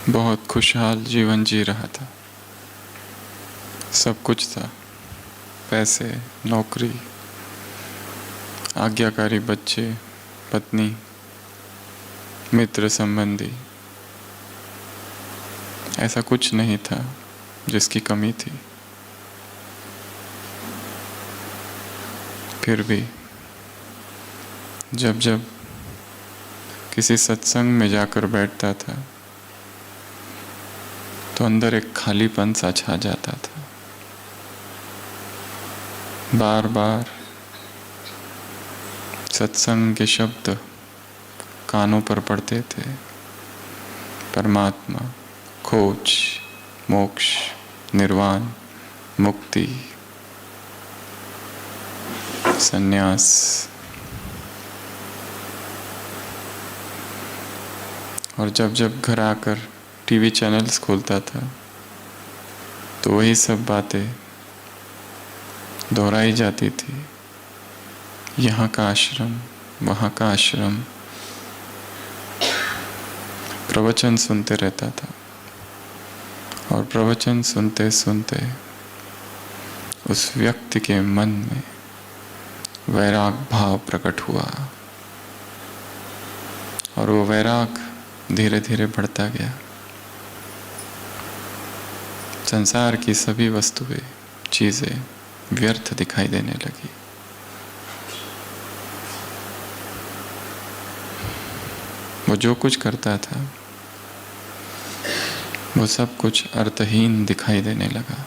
बहुत खुशहाल जीवन जी रहा था। सब कुछ था, पैसे, नौकरी, आज्ञाकारी बच्चे, पत्नी, मित्र संबंधी। ऐसा कुछ नहीं था जिसकी कमी थी। फिर भी जब जब किसी सत्संग में जाकर बैठता था तो अंदर एक खालीपन सा छा जाता था। बार बार सत्संग के शब्द कानों पर पड़ते थे। परमात्मा, खोज, मोक्ष, निर्वाण, मुक्ति, संन्यास। और जब जब घर आकर टीवी चैनल्स खोलता था तो वही सब बातें दोहराई जाती थी। यहाँ का आश्रम, वहाँ का आश्रम। प्रवचन सुनते रहता था और प्रवचन सुनते सुनते उस व्यक्ति के मन में वैराग भाव प्रकट हुआ और वो वैराग धीरे धीरे बढ़ता गया। संसार की सभी वस्तुएं, चीजें व्यर्थ दिखाई देने लगी। वो जो कुछ करता था वो सब कुछ अर्थहीन दिखाई देने लगा।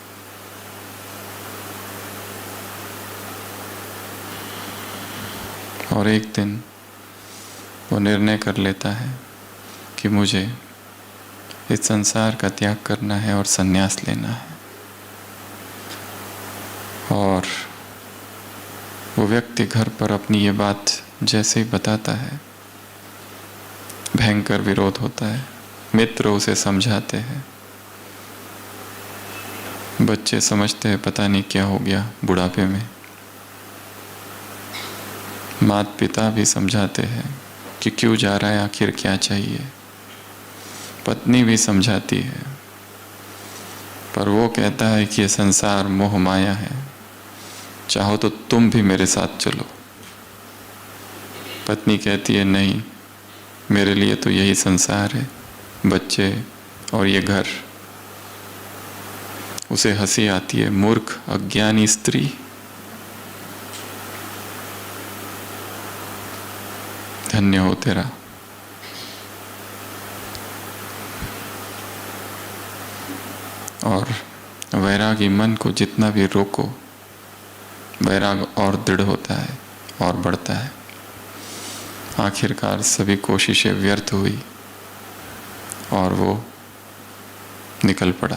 और एक दिन वो निर्णय कर लेता है कि मुझे इस संसार का त्याग करना है और संन्यास लेना है। और वो व्यक्ति घर पर अपनी ये बात जैसे ही बताता है, भयंकर विरोध होता है। मित्र उसे समझाते हैं, बच्चे समझते हैं पता नहीं क्या हो गया बुढ़ापे में। माता पिता भी समझाते हैं कि क्यों जा रहा है, आखिर क्या चाहिए। पत्नी भी समझाती है, पर वो कहता है कि ये संसार मोह माया है, चाहो तो तुम भी मेरे साथ चलो। पत्नी कहती है नहीं, मेरे लिए तो यही संसार है, बच्चे और ये घर। उसे हंसी आती है, मूर्ख अज्ञानी स्त्री। धन्य हो तेरा। और वैरागी मन को जितना भी रोको, वैराग और दृढ़ होता है और बढ़ता है। आखिरकार सभी कोशिशें व्यर्थ हुई और वो निकल पड़ा।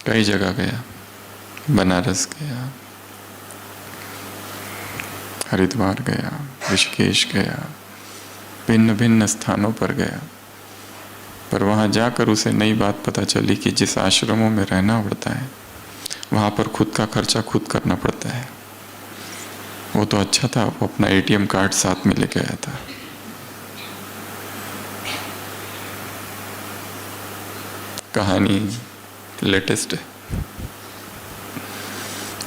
कई जगह गया, बनारस गया, हरिद्वार गया, ऋषिकेश गया, भिन्न भिन्न स्थानों पर गया। पर वहाँ जाकर उसे नई बात पता चली कि जिस आश्रमों में रहना पड़ता है वहाँ पर खुद का खर्चा खुद करना पड़ता है। वो तो अच्छा था, वो अपना एटीएम कार्ड साथ में लेके आया था। कहानी लेटेस्ट है।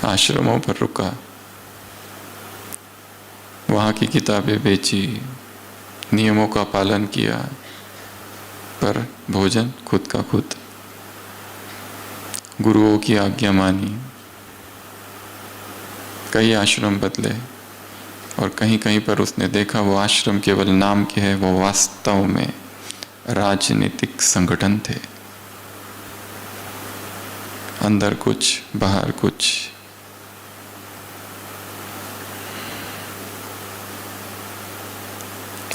आश्रमों पर रुका, वहाँ की किताबें बेची, नियमों का पालन किया, पर भोजन खुद का खुद। गुरुओं की आज्ञा मानी। कई आश्रम बदले और कहीं कहीं पर उसने देखा वो आश्रम केवल नाम के है, वो वास्तव में राजनीतिक संगठन थे। अंदर कुछ, बाहर कुछ।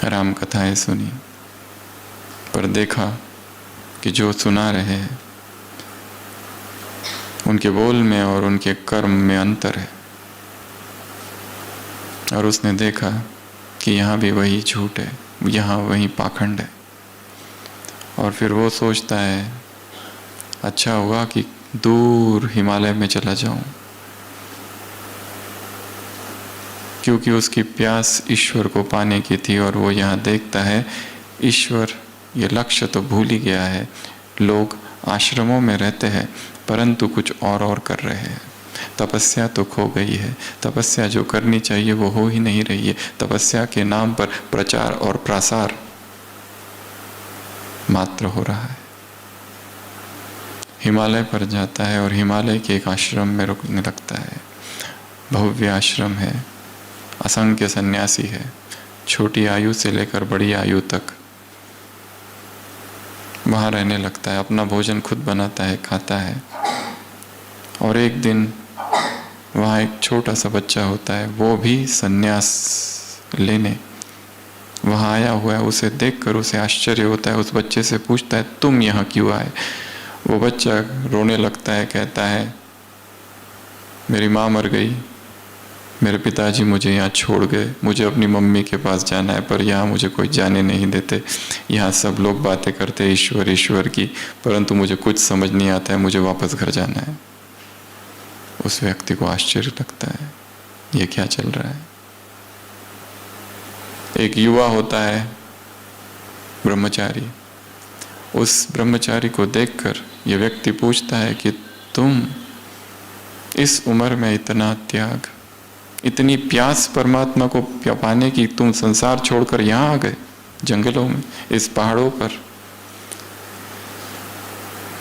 राम कथाएं सुनी, पर देखा कि जो सुना रहे हैं उनके बोल में और उनके कर्म में अंतर है। और उसने देखा कि यहाँ भी वही झूठ है, यहाँ वही पाखंड है। और फिर वो सोचता है अच्छा हुआ कि दूर हिमालय में चला जाऊं, क्योंकि उसकी प्यास ईश्वर को पाने की थी। और वो यहाँ देखता है ईश्वर ये लक्ष्य तो भूल ही गया है। लोग आश्रमों में रहते हैं परंतु कुछ और कर रहे हैं। तपस्या तो खो गई है, तपस्या जो करनी चाहिए वो हो ही नहीं रही है। तपस्या के नाम पर प्रचार और प्रसार मात्र हो रहा है। हिमालय पर जाता है और हिमालय के एक आश्रम में रुकने लगता है। भव्य आश्रम है, असंख्य सन्यासी है, छोटी आयु से लेकर बड़ी आयु तक वहाँ रहने लगता है। अपना भोजन खुद बनाता है, खाता है। और एक दिन वहाँ एक छोटा सा बच्चा होता है, वो भी सन्यास लेने वहाँ आया हुआ है। उसे देखकर उसे आश्चर्य होता है। उस बच्चे से पूछता है, तुम यहाँ क्यों आए? वो बच्चा रोने लगता है, कहता है, मेरी माँ मर गई, मेरे पिताजी मुझे यहाँ छोड़ गए, मुझे अपनी मम्मी के पास जाना है, पर यहाँ मुझे कोई जाने नहीं देते। यहाँ सब लोग बातें करते हैं ईश्वर ईश्वर की, परंतु मुझे कुछ समझ नहीं आता है, मुझे वापस घर जाना है। उस व्यक्ति को आश्चर्य लगता है, ये क्या चल रहा है। एक युवा होता है ब्रह्मचारी। उस ब्रह्मचारी को देखकर ये व्यक्ति पूछता है कि तुम इस उम्र में इतना त्याग, इतनी प्यास परमात्मा को पाने की, तुम संसार छोड़कर यहाँ आ गए, जंगलों में, इस पहाड़ों पर।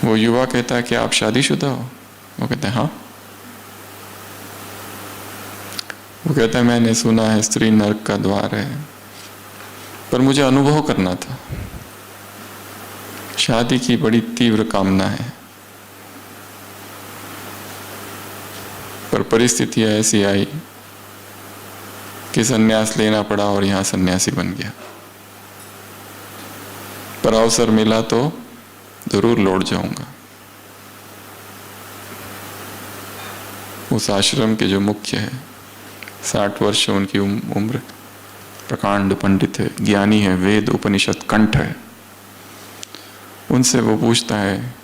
वो युवा कहता है कि आप शादीशुदा हो? वो कहते हैं हाँ। वो कहता है मैंने सुना है स्त्री नरक का द्वार है, पर मुझे अनुभव करना था। शादी की बड़ी तीव्र कामना है, पर परिस्थितियां ऐसी आई कि सन्यास लेना पड़ा और यहां सन्यासी बन गया। पर अवसर मिला तो जरूर लौट जाऊंगा। उस आश्रम के जो मुख्य है, 60 वर्ष उनकी उम्र, प्रकांड पंडित है, ज्ञानी है, वेद उपनिषद कंठ है। उनसे वो पूछता है,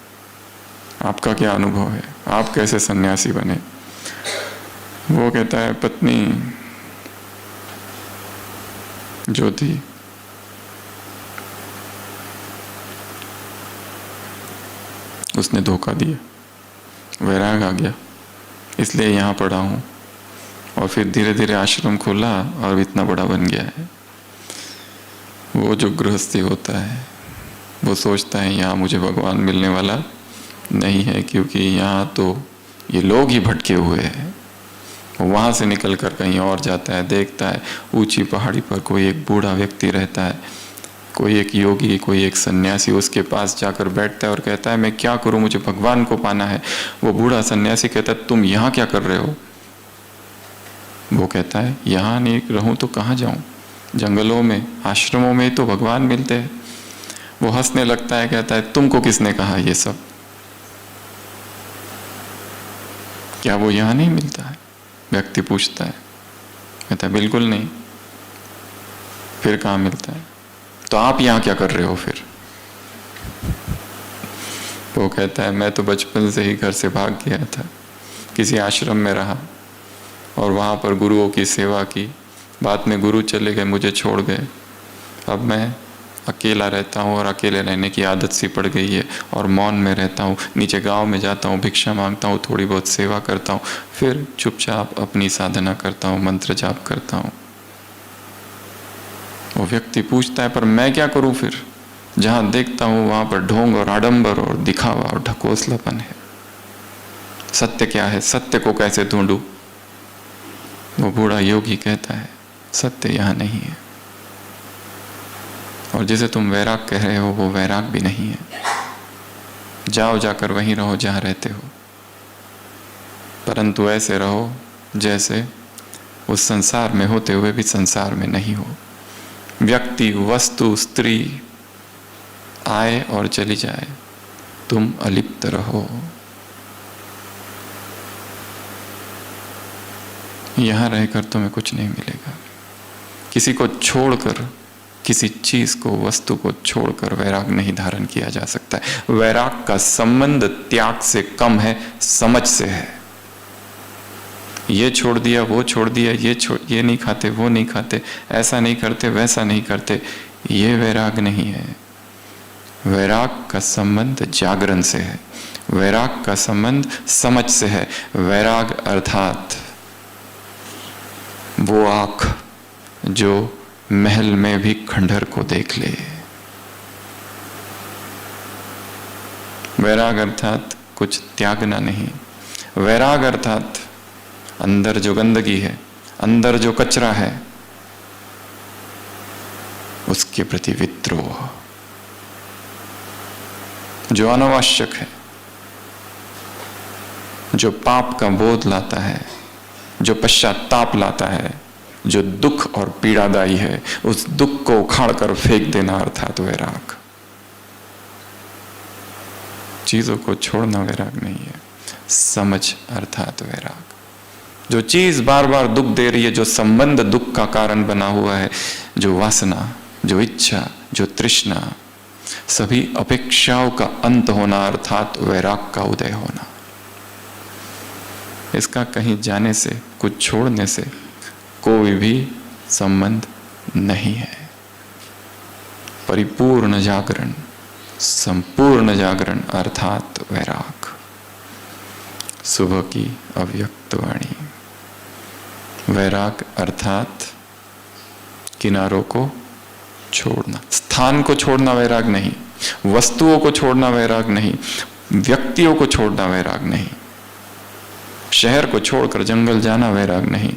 आपका क्या अनुभव है, आप कैसे सन्यासी बने? वो कहता है, पत्नी जो थी उसने धोखा दिया, वैराग आ गया, इसलिए यहाँ पड़ा हूँ। और फिर धीरे धीरे आश्रम खोला और इतना बड़ा बन गया है। वो जो गृहस्थी होता है वो सोचता है यहाँ मुझे भगवान मिलने वाला नहीं है, क्योंकि यहाँ तो ये लोग ही भटके हुए हैं। वहाँ से निकल कर कहीं और जाता है, देखता है ऊंची पहाड़ी पर कोई एक बूढ़ा व्यक्ति रहता है, कोई एक योगी, कोई एक सन्यासी। उसके पास जाकर बैठता है और कहता है मैं क्या करूं, मुझे भगवान को पाना है। वो बूढ़ा सन्यासी कहता है तुम यहाँ क्या कर रहे हो? वो कहता है यहाँ नहीं रहूं तो कहाँ जाऊं, जंगलों में, आश्रमों में तो भगवान मिलते हैं। वो हंसने लगता है, कहता है तुमको किसने कहा ये सब? क्या वो यहाँ नहीं मिलता है? व्यक्ति पूछता है, कहता है बिल्कुल नहीं। फिर कहाँ मिलता है? तो आप यहाँ क्या कर रहे हो फिर? वो कहता है मैं तो बचपन से ही घर से भाग गया था, किसी आश्रम में रहा और वहाँ पर गुरुओं की सेवा की। बाद में गुरु चले गए, मुझे छोड़ गए। अब मैं अकेला रहता हूँ और अकेले रहने की आदत सी पड़ गई है और मौन में रहता हूँ। नीचे गांव में जाता हूँ, भिक्षा मांगता हूँ, थोड़ी बहुत सेवा करता हूँ, फिर चुपचाप अपनी साधना करता हूँ, मंत्र जाप करता हूँ। वो व्यक्ति पूछता है पर मैं क्या करूँ फिर? जहाँ देखता हूँ वहाँ पर ढोंग और आडंबर और दिखावा और ढकोसलापन है। सत्य क्या है? सत्य को कैसे ढूंढूं? वो बूढ़ा योगी कहता है सत्य यहाँ नहीं है, और जिसे तुम वैराग कह रहे हो वो वैराग भी नहीं है। जाओ, जाकर वहीं रहो जहाँ रहते हो, परंतु ऐसे रहो जैसे उस संसार में होते हुए भी संसार में नहीं हो। व्यक्ति, वस्तु, स्त्री आए और चली जाए, तुम अलिप्त रहो। यहाँ रहकर तुम्हें कुछ नहीं मिलेगा। किसी को छोड़कर, किसी चीज को, वस्तु को छोड़कर वैराग नहीं धारण किया जा सकता है। वैराग का संबंध त्याग से कम है, समझ से है। ये छोड़ दिया, वो छोड़ दिया, ये नहीं खाते, वो नहीं खाते, ऐसा नहीं करते, वैसा नहीं करते, ये वैराग नहीं है। वैराग का संबंध जागरण से है, वैराग का संबंध समझ से है। वैराग अर्थात वो आँख जो महल में भी खंडहर को देख ले। वैराग अर्थात कुछ त्यागना नहीं। वैराग अर्थात अंदर जो गंदगी है, अंदर जो कचरा है, उसके प्रति विद्रोह, जो अनावश्यक है, जो पाप का बोध लाता है, जो पश्चाताप लाता है, जो दुख और पीड़ादायी है, उस दुख को उखाड़ कर फेंक देना अर्थात वैराग। चीजों को छोड़ना वैराग नहीं है, समझ अर्थात वैराग। जो चीज बार बार दुख दे रही है, जो संबंध दुख का कारण बना हुआ है, जो वासना, जो इच्छा, जो तृष्णा, सभी अपेक्षाओं का अंत होना अर्थात वैराग का उदय होना। इसका कहीं जाने से, कुछ छोड़ने से कोई भी संबंध नहीं है। परिपूर्ण जागरण, संपूर्ण जागरण अर्थात वैराग। सुबह की अव्यक्त वाणी। वैराग अर्थात किनारों को छोड़ना, स्थान को छोड़ना वैराग नहीं, वस्तुओं को छोड़ना वैराग नहीं, व्यक्तियों को छोड़ना वैराग नहीं, शहर को छोड़कर जंगल जाना वैराग नहीं।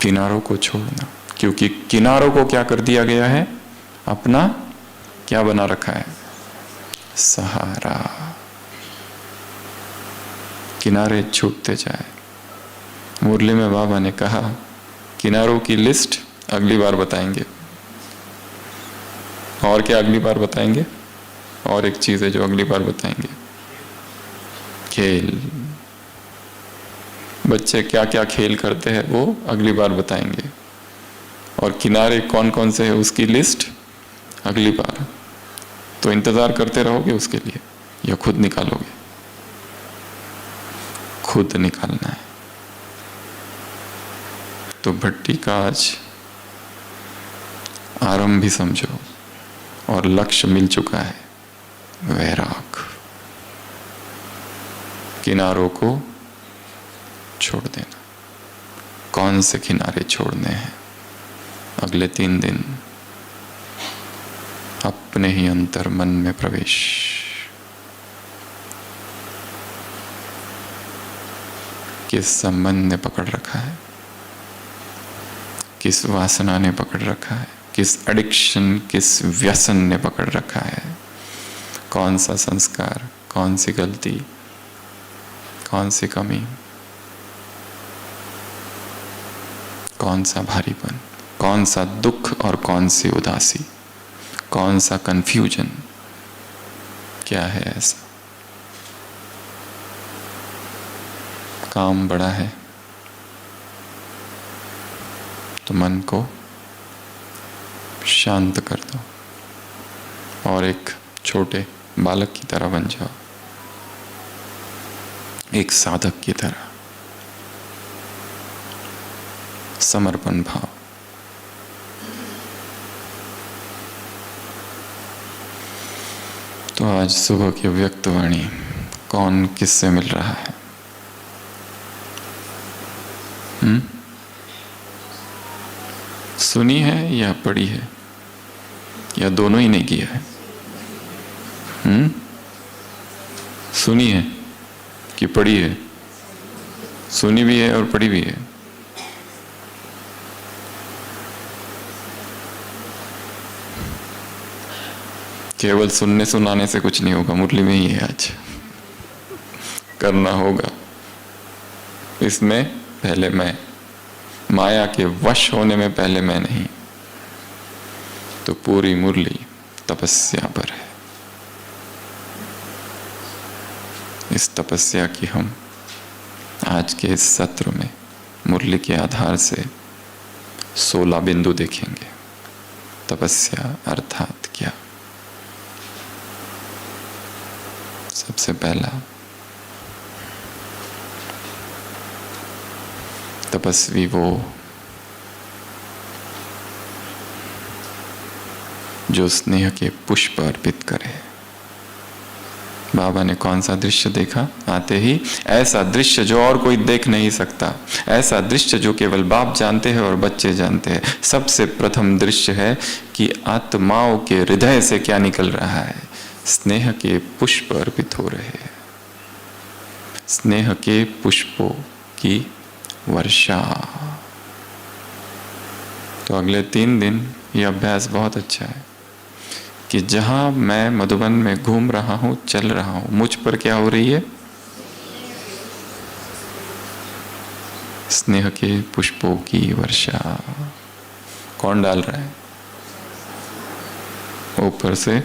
किनारों को छोड़ना, क्योंकि किनारों को क्या कर दिया गया है? अपना क्या बना रखा है? सहारा। किनारे छूटते जाए। मुरली में बाबा ने कहा किनारों की लिस्ट अगली बार बताएंगे। और क्या अगली बार बताएंगे? और एक चीज है जो अगली बार बताएंगे, खेल। बच्चे क्या क्या खेल करते हैं वो अगली बार बताएंगे। और किनारे कौन कौन से है उसकी लिस्ट अगली बार। तो इंतजार करते रहोगे उसके लिए या खुद निकालोगे? खुद निकालना है। तो भट्टी का आज आरंभ भी समझो और लक्ष्य मिल चुका है, वैराग। किनारों को छोड़ देना। कौन से किनारे छोड़ने हैं? अगले 3 दिन अपने ही अंतर मन में प्रवेश। किस संबंध ने पकड़ रखा है? किस वासना ने पकड़ रखा है? किस एडिक्शन, किस व्यसन ने पकड़ रखा है? कौन सा संस्कार, कौन सी गलती, कौन सी कमी, कौन सा भारीपन, कौन सा दुख और कौन सी उदासी, कौन सा कंफ्यूजन, क्या है ऐसा? काम बड़ा है तो मन को शांत कर दो और एक छोटे बालक की तरह बन जाओ, एक साधक की तरह। समर्पण भाव। तो आज सुबह की व्यक्त वाणी कौन किससे मिल रहा है? सुनी है या पढ़ी है या दोनों ही नहीं किया है? सुनी है कि पढ़ी है? सुनी भी है और पढ़ी भी है। केवल सुनने सुनाने से कुछ नहीं होगा, मुरली में ही है आज। करना होगा। इसमें पहले मैं, माया के वश होने में पहले मैं नहीं। तो पूरी मुरली तपस्या पर है। इस तपस्या की हम आज के इस सत्र में मुरली के आधार से 16 बिंदु देखेंगे। तपस्या अर्थात क्या? सबसे पहला, तपस्वी वो जो स्नेह के पुष्प अर्पित करे। बाबा ने कौन सा दृश्य देखा आते ही? ऐसा दृश्य जो और कोई देख नहीं सकता, ऐसा दृश्य जो केवल बाप जानते हैं और बच्चे जानते हैं। सबसे प्रथम दृश्य है कि आत्माओं के हृदय से क्या निकल रहा है? स्नेह के पुष्प अर्पित हो रहे हैं, स्नेह के पुष्पों की वर्षा। तो अगले 3 दिन ये अभ्यास बहुत अच्छा है कि जहां मैं मधुबन में घूम रहा हूं, चल रहा हूं, मुझ पर क्या हो रही है? स्नेह के पुष्पों की वर्षा। कौन डाल रहा है? ऊपर से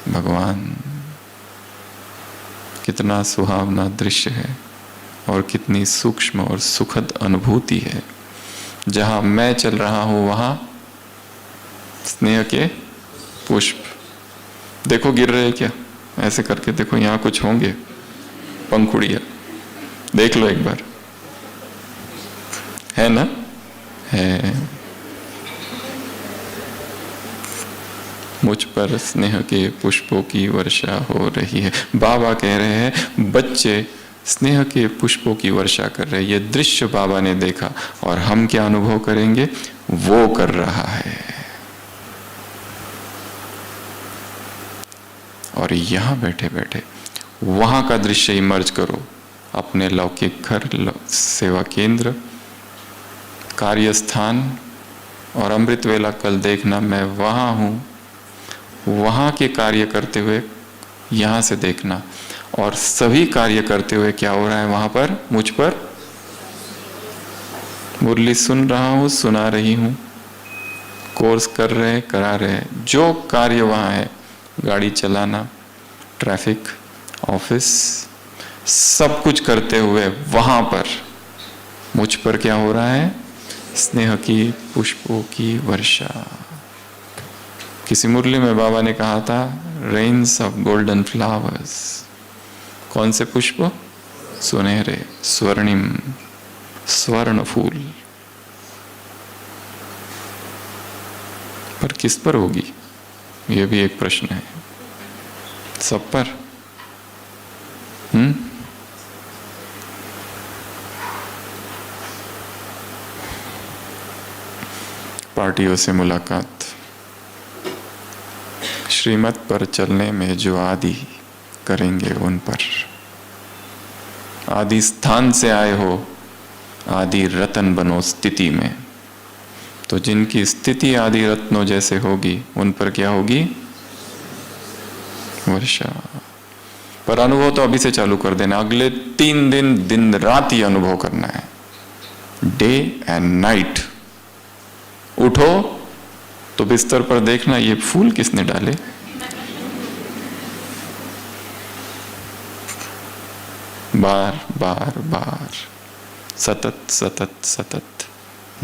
भगवान। कितना सुहावना दृश्य है और कितनी सूक्ष्म और सुखद अनुभूति है। जहां मैं चल रहा हूं वहां स्नेह के पुष्प। देखो गिर रहे क्या? ऐसे करके देखो, यहां कुछ होंगे पंखुड़िया, देख लो एक बार, है ना? है। मुझ पर स्नेह के पुष्पों की वर्षा हो रही है। बाबा कह रहे हैं बच्चे स्नेह के पुष्पों की वर्षा कर रहे हैं। ये दृश्य बाबा ने देखा और हम क्या अनुभव करेंगे? वो कर रहा है। और यहां बैठे बैठे वहां का दृश्य इमर्ज करो। अपने लौकिक घर, सेवा केंद्र, कार्यस्थान और अमृत वेला कल देखना मैं वहां हूं, वहां के कार्य करते हुए यहां से देखना। और सभी कार्य करते हुए क्या हो रहा है वहां पर? मुझ पर मुरली सुन रहा हूं, सुना रही हूं, कोर्स कर रहे, करा रहे, जो कार्य वहां है, गाड़ी चलाना, ट्रैफिक, ऑफिस, सब कुछ करते हुए वहां पर मुझ पर क्या हो रहा है? स्नेह की पुष्पों की वर्षा। किसी मुरली में बाबा ने कहा था रेन्स ऑफ गोल्डन फ्लावर्स। कौन से पुष्प? सुनहरे, स्वर्णिम, स्वर्ण फूल। पर किस पर होगी? यह भी एक प्रश्न है। सब पर? पार्टियों से मुलाकात। श्रीमत पर चलने में जो आदि करेंगे उन पर। आदि स्थान से आए हो, आदि रतन बनो स्थिति में। तो जिनकी स्थिति आदि रत्नों जैसे होगी उन पर क्या होगी? वर्षा। पर अनुभव तो अभी से चालू कर देना। अगले 3 दिन दिन रात ही अनुभव करना है, डे एंड नाइट। उठो तो बिस्तर पर देखना ये फूल किसने डाले, बार बार बार, सतत सतत सतत,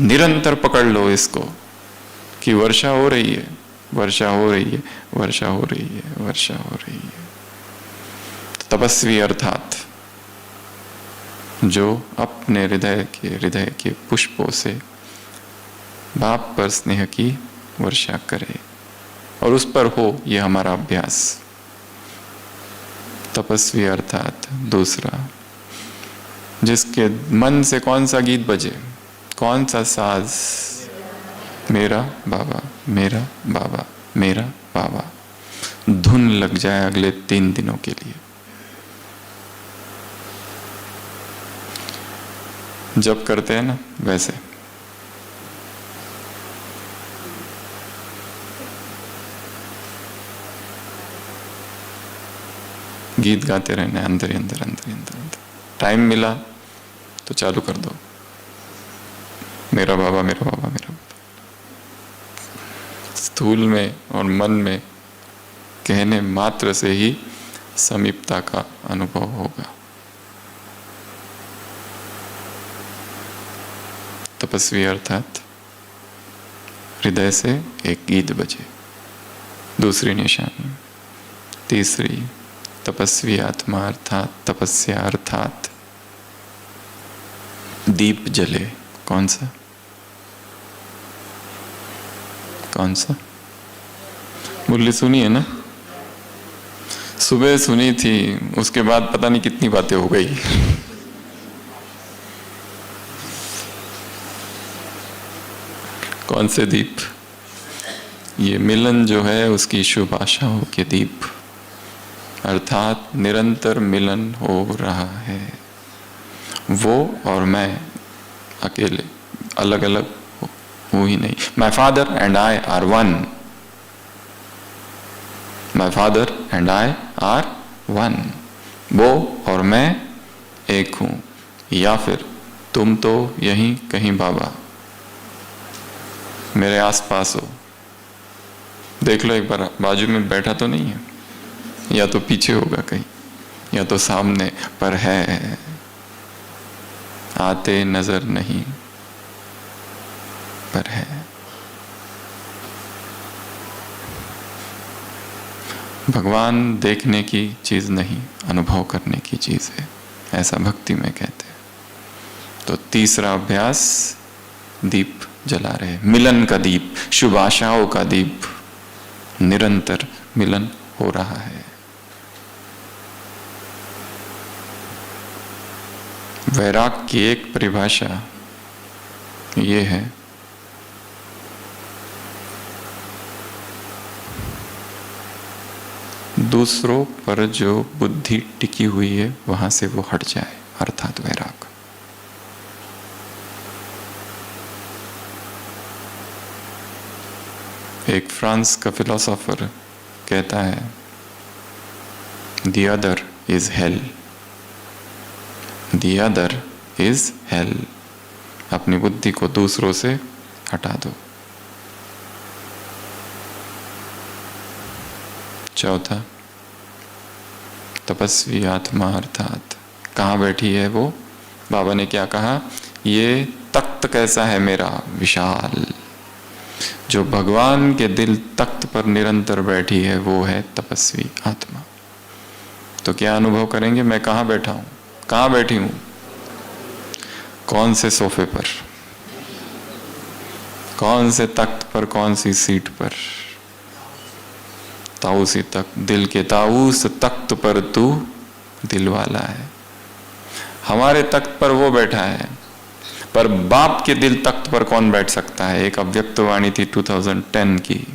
निरंतर पकड़ लो इसको कि वर्षा हो रही है, वर्षा हो रही है, वर्षा हो रही है, वर्षा हो रही है। तपस्वी अर्थात जो अपने हृदय के पुष्पों से बाप पर स्नेह की वर्षा करे और उस पर हो ये हमारा अभ्यास। तपस्वी अर्थात दूसरा, जिसके मन से कौन सा गीत बजे, कौन सा साज, मेरा बाबा, मेरा बाबा, मेरा बाबा, धुन लग जाए अगले 3 दिनों के लिए। जब करते हैं ना वैसे। गीत गाते रहना है अंदर ही अंदर अंदर ही अंदर अंदर। टाइम मिला तो चालू कर दो, मेरा बाबा, मेरा बाबा, मेरा बाबा। स्थूल में और मन में कहने मात्र से ही समीपता का अनुभव होगा। तपस्वी अर्थात हृदय से एक गीत बजे। दूसरी निशानी। तीसरी, तपस्वी आत्मा अर्थात तपस्या अर्थात दीप जले। कौन सा? कौन सा? मुरली सुनी है ना? सुबह सुनी थी, उसके बाद पता नहीं कितनी बातें हो गई। कौन से दीप? ये मिलन जो है उसकी शुभ आशाओं के दीप, अर्थात निरंतर मिलन हो रहा है। वो और मैं अकेले अलग अलग हूं ही नहीं। My father and I R one. My father and I R one. वो और मैं एक हूं। या फिर तुम तो यहीं कहीं बाबा मेरे आसपास हो। देख लो एक बार, बाजू में बैठा तो नहीं है, या तो पीछे होगा कहीं, या तो सामने, पर है। आते नजर नहीं, पर है। भगवान देखने की चीज नहीं, अनुभव करने की चीज है, ऐसा भक्ति में कहते हैं। तो तीसरा अभ्यास, दीप जला रहे, मिलन का दीप, शुभ आशाओं का दीप। निरंतर मिलन हो रहा है। वैराग की एक परिभाषा ये है, दूसरों पर जो बुद्धि टिकी हुई है वहां से वो हट जाए, अर्थात वैराग। एक फ्रांस का फिलोसोफर कहता है, the other is hello, the other is hello. अपनी बुद्धि को दूसरों से हटा दो। चौथा, तपस्वी आत्मा, अर्थात कहाँ बैठी है वो? बाबा ने क्या कहा? ये तख्त कैसा है मेरा, विशाल। जो भगवान के दिल तख्त पर निरंतर बैठी है वो है तपस्वी आत्मा। तो क्या अनुभव करेंगे? मैं कहाँ बैठा हूं, कहाँ बैठी हूं? कौन से सोफे पर, कौन से तख्त पर, कौन सी सीट पर? ताऊसी तख्त, दिल के ताऊस तख्त पर तू दिल वाला है। हमारे तख्त पर वो बैठा है, पर बाप के दिल तख्त पर कौन बैठ सकता है? एक अव्यक्त वाणी थी 2010 की,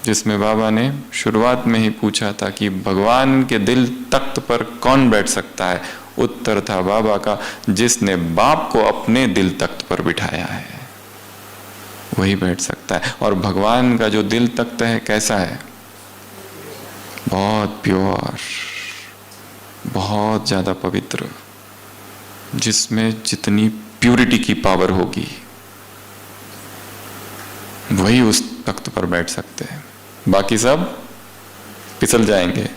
जिसमें बाबा ने शुरुआत में ही पूछा था कि भगवान के दिल तख्त पर कौन बैठ सकता है? उत्तर था बाबा का, जिसने बाप को अपने दिल तख्त पर बिठाया है वही बैठ सकता है। और भगवान का जो दिल तख्त है कैसा है? बहुत प्योर, बहुत ज्यादा पवित्र, जिसमें जितनी प्यूरिटी की पावर होगी वही उस तख्त पर बैठ सकते हैं। बाकी सब फिसल जाएंगे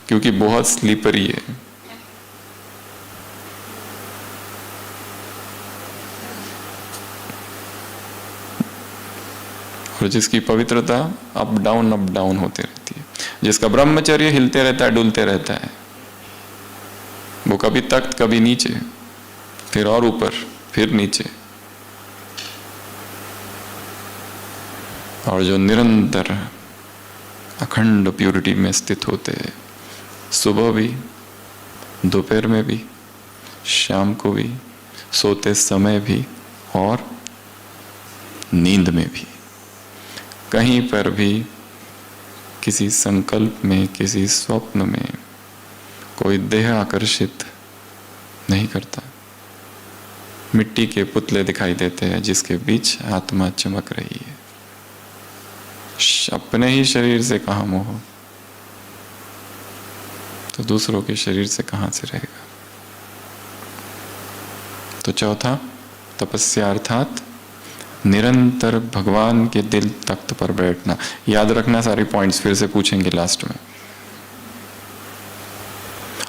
क्योंकि बहुत स्लीपरी है। और जिसकी पवित्रता अप डाउन होती रहती है, जिसका ब्रह्मचर्य हिलते रहता है, डुलते रहता है, वो कभी तख्त कभी नीचे, फिर और ऊपर, फिर नीचे। और जो निरंतर अखंड प्यूरिटी में स्थित होते हैं, सुबह भी, दोपहर में भी, शाम को भी, सोते समय भी और नींद में भी, कहीं पर भी किसी संकल्प में, किसी स्वप्न में कोई देह आकर्षित नहीं करता। मिट्टी के पुतले दिखाई देते हैं जिसके बीच आत्मा चमक रही है। अपने ही शरीर से कहाँ मोह, तो दूसरों के शरीर से कहाँ से रहेगा? तो चौथा, तपस्या अर्थात निरंतर भगवान के दिल तख्त पर बैठना। याद रखना, सारी पॉइंट्स फिर से पूछेंगे लास्ट में।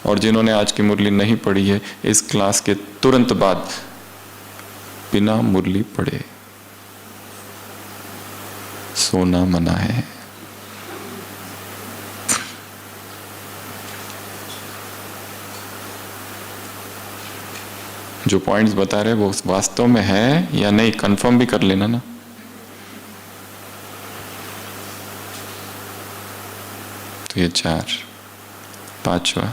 और जिन्होंने आज की मुरली नहीं पढ़ी है, इस क्लास के तुरंत बाद बिना मुरली पढ़े सोना मना है। जो पॉइंट्स बता रहे वो वास्तव में है या नहीं, कंफर्म भी कर लेना ना। तो ये 4। पांचवा,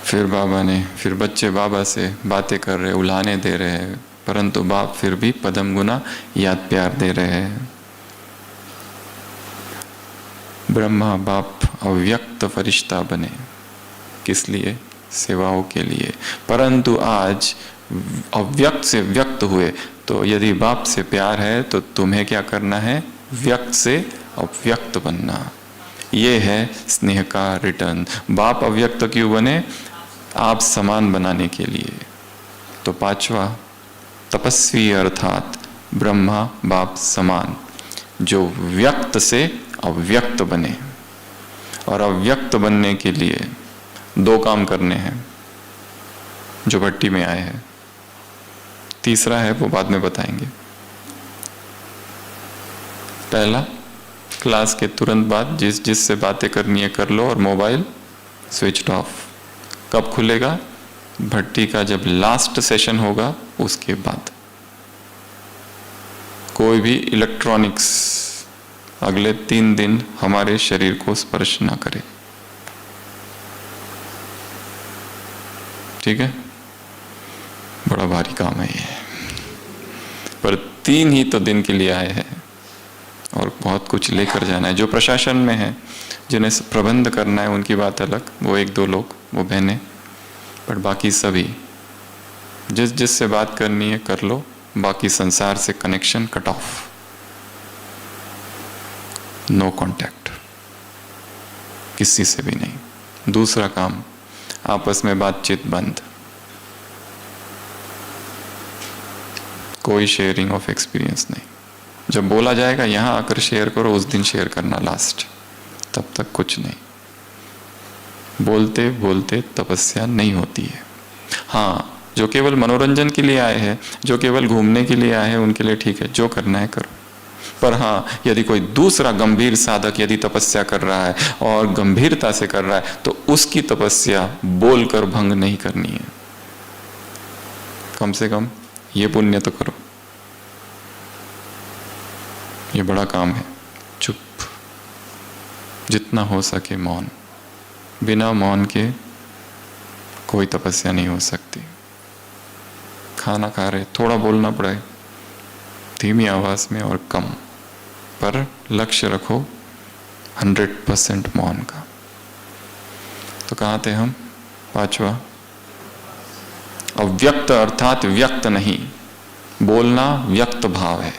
फिर बच्चे बाबा से बातें कर रहे, उलाहने दे रहे हैं, परंतु बाप फिर भी पदम गुना याद प्यार दे रहे हैं। ब्रह्मा बाप अव्यक्त फरिश्ता बने, किस लिए? सेवाओं के लिए। परंतु आज अव्यक्त से व्यक्त हुए, तो यदि बाप से प्यार है तो तुम्हें क्या करना है? व्यक्त से अव्यक्त बनना। ये है स्नेह का रिटर्न। बाप अव्यक्त क्यों बने? आप समान बनाने के लिए। तो पांचवा, तपस्वी अर्थात ब्रह्मा बाप समान, जो व्यक्त से अव्यक्त बने। और अव्यक्त बनने के लिए 2 काम करने हैं जो भट्टी में आए हैं। तीसरा है वो बाद में बताएंगे। पहला, क्लास के तुरंत बाद जिससे बातें करनी है कर लो, और मोबाइल स्विच ऑफ। कब खुलेगा? भट्टी का जब लास्ट सेशन होगा उसके बाद। कोई भी इलेक्ट्रॉनिक्स अगले 3 दिन हमारे शरीर को स्पर्श ना करे, ठीक है? बड़ा भारी काम है ये, पर 3 ही तो दिन के लिए आए हैं और बहुत कुछ लेकर जाना है। जो प्रशासन में है, जिन्हें प्रबंध करना है, उनकी बात अलग, वो 1-2 लोग, वो बहनें, पर बाकी सभी जिससे बात करनी है कर लो, बाकी संसार से connection cut off, no contact, किसी से भी नहीं। दूसरा काम, आपस में बातचीत बंद, कोई शेयरिंग ऑफ एक्सपीरियंस नहीं। जब बोला जाएगा यहां आकर शेयर करो, उस दिन शेयर करना लास्ट, तब तक कुछ नहीं। बोलते बोलते तपस्या नहीं होती है। हाँ, जो केवल मनोरंजन के लिए आए हैं, जो केवल घूमने के लिए आए हैं, उनके लिए ठीक है, जो करना है करो। पर हाँ, यदि कोई दूसरा गंभीर साधक यदि तपस्या कर रहा है और गंभीरता से कर रहा है, तो उसकी तपस्या बोलकर भंग नहीं करनी है। कम से कम ये पुण्य तो करो। ये बड़ा काम है। चुप, जितना हो सके मौन। बिना मौन के कोई तपस्या नहीं हो सकती। खाना खा रहे, थोड़ा बोलना पड़े, धीमी आवाज में और कम, पर लक्ष्य रखो 100% मौन का। तो कहाँ थे हम? पांचवा, अव्यक्त अर्थात व्यक्त नहीं, बोलना व्यक्त भाव है।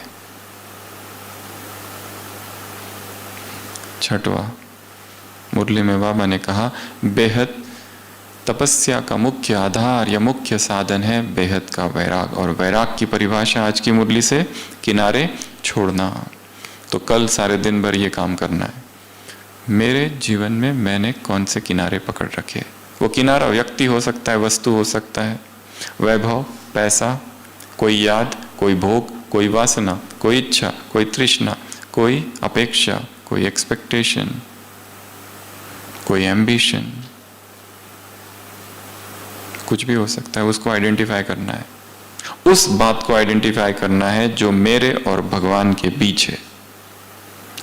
छठवा, मुरली में बाबा ने कहा, बेहद तपस्या का मुख्य आधार या मुख्य साधन है बेहद का वैराग। और वैराग की परिभाषा आज की मुरली से किनारे छोड़ना। तो कल सारे दिन भर ये काम करना है। मेरे जीवन में मैंने कौन से किनारे पकड़ रखे? वो किनारा व्यक्ति हो सकता है, वस्तु हो सकता है, वैभव, पैसा, कोई याद, कोई भोग, कोई वासना, कोई इच्छा, कोई तृष्णा, कोई अपेक्षा, कोई एक्सपेक्टेशन, कोई एम्बिशन, कुछ भी हो सकता है। उसको आइडेंटिफाई करना है। उस बात को आइडेंटिफाई करना है जो मेरे और भगवान के बीच है।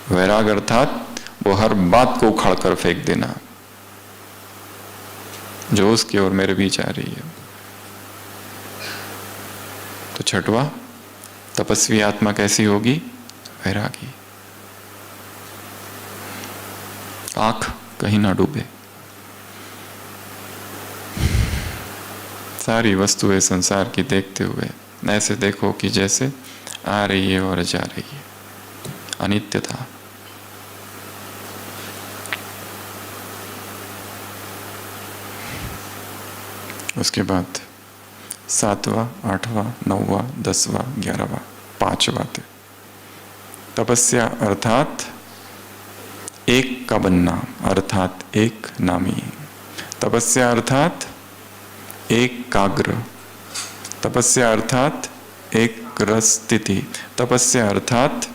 वैराग अर्थात वो हर बात को उखाड़ कर फेंक देना जो उसके और मेरे बीच आ रही है। तो छठवा, तपस्वी आत्मा कैसी होगी? वैरागी। आंख कहीं ना डूबे, सारी वस्तुएं संसार की देखते हुए ऐसे देखो कि जैसे आ रही है और जा रही है, अनित्यता। उसके बाद 7वां, 8वां, 9वां, 10वां, 11वां, 5 बातें। तपस्या अर्थात एक का बनना, अर्थात एक नामी। तपस्या अर्थात एकाग्र। तपस्या अर्थात एक रस स्थिति। तपस्या अर्थात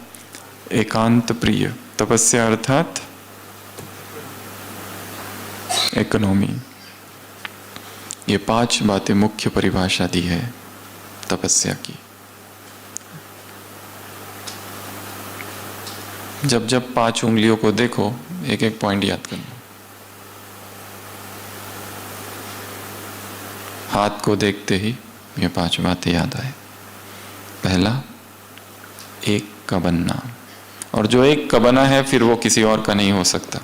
एकांत प्रिय। तपस्या अर्थात इकोनॉमी। ये 5 बातें मुख्य परिभाषा दी है तपस्या की। जब जब 5 उंगलियों को देखो, एक एक पॉइंट याद करना। हाथ को देखते ही ये 5 बातें याद आए। पहला, एक का बनना, और जो एक का बना है फिर वो किसी और का नहीं हो सकता।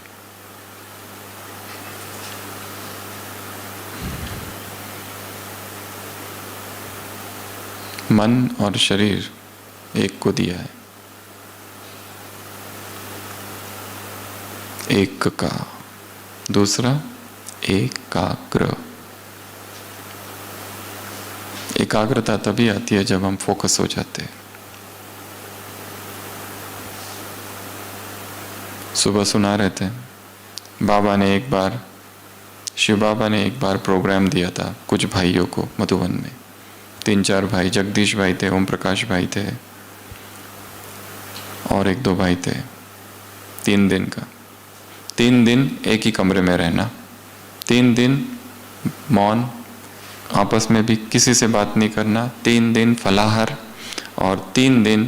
मन और शरीर एक को दिया है, एक का। दूसरा, एकाग्र। एकाग्रता तभी आती है जब हम फोकस हो जाते हैं। सुबह सुना रहे थे, बाबा ने एक बार, शिव बाबा ने एक बार प्रोग्राम दिया था कुछ भाइयों को मधुबन में। 3-4 भाई, जगदीश भाई थे, ओम प्रकाश भाई थे और 1-2 भाई थे। 3 दिन का, 3 दिन एक ही कमरे में रहना, 3 दिन मौन, आपस में भी किसी से बात नहीं करना, 3 दिन फलाहार और 3 दिन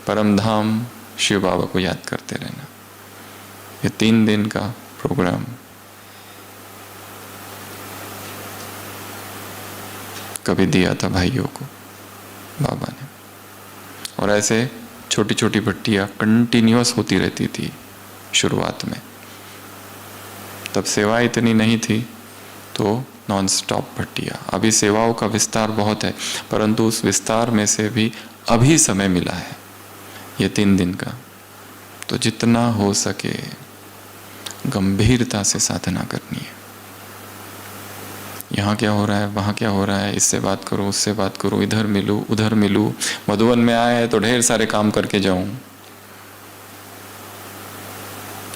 परमधाम शिव बाबा को याद करते रहना। ये 3 दिन का प्रोग्राम कभी दिया था भाइयों को बाबा ने। और ऐसे छोटी छोटी भट्टियां कंटिन्यूअस होती रहती थी शुरुआत में। तब सेवा इतनी नहीं थी तो नॉन स्टॉप भट्टियां। अभी सेवाओं का विस्तार बहुत है, परंतु उस विस्तार में से भी अभी समय मिला है ये 3 दिन का, तो जितना हो सके गंभीरता से साधना करनी है। यहाँ क्या हो रहा है, वहाँ क्या हो रहा है, इससे बात करो, उससे बात करो, इधर मिलूं, उधर मिलूं, मधुबन में आए हैं तो ढेर सारे काम करके जाऊं,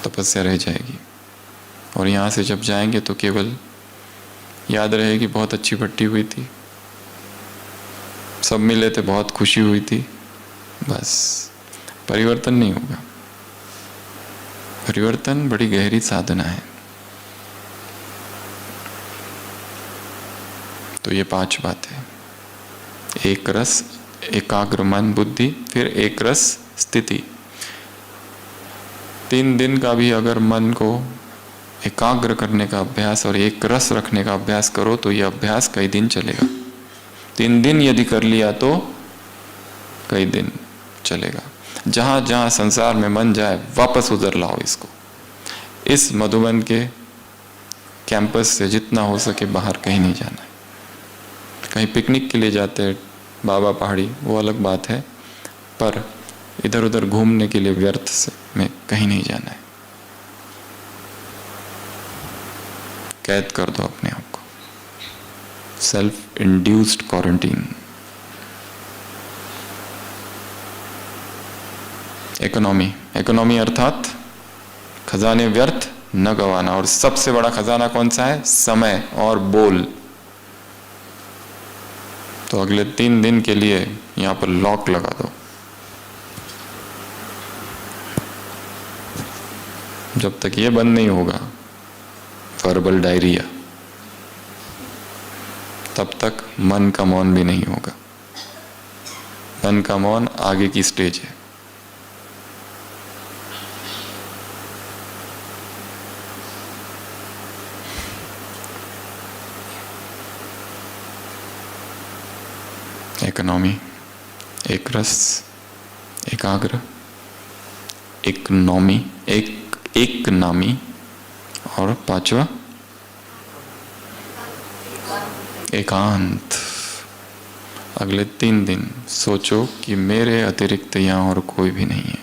तपस्या रह जाएगी। और यहाँ से जब जाएंगे तो केवल याद रहेगी बहुत अच्छी भट्टी हुई थी, सब मिले थे, बहुत खुशी हुई थी, बस परिवर्तन नहीं होगा। परिवर्तन बड़ी गहरी साधना है। तो ये 5 बातें, एक रस, एकाग्र मन बुद्धि, फिर एक रस स्थिति। 3 दिन का भी अगर मन को एकाग्र करने का अभ्यास और एक रस रखने का अभ्यास करो तो यह अभ्यास कई दिन चलेगा। 3 दिन यदि कर लिया तो कई दिन चलेगा। जहां जहां संसार में मन जाए वापस उधर लाओ इसको। इस मधुबन के कैंपस से जितना हो सके बाहर कहीं नहीं जाना है। कहीं पिकनिक के लिए जाते हैं बाबा पहाड़ी, वो अलग बात है, पर इधर उधर घूमने के लिए व्यर्थ से में कहीं नहीं जाना है। कैद कर दो अपने आप को, self induced quarantine. Economy, economy अर्थात खजाने व्यर्थ न गवाना। और सबसे बड़ा खजाना कौन सा है? समय और बोल। तो अगले 3 दिन के लिए यहां पर लॉक लगा दो। जब तक ये बंद नहीं होगा वर्बल डायरिया, तब तक मन का मौन भी नहीं होगा। मन का मौन आगे की स्टेज है। इकोनॉमी, एक रस, एकाग्र, इकोनॉमी, एक नामी, और 5वां एकांत। अगले 3 दिन सोचो कि मेरे अतिरिक्त यहां और कोई भी नहीं है,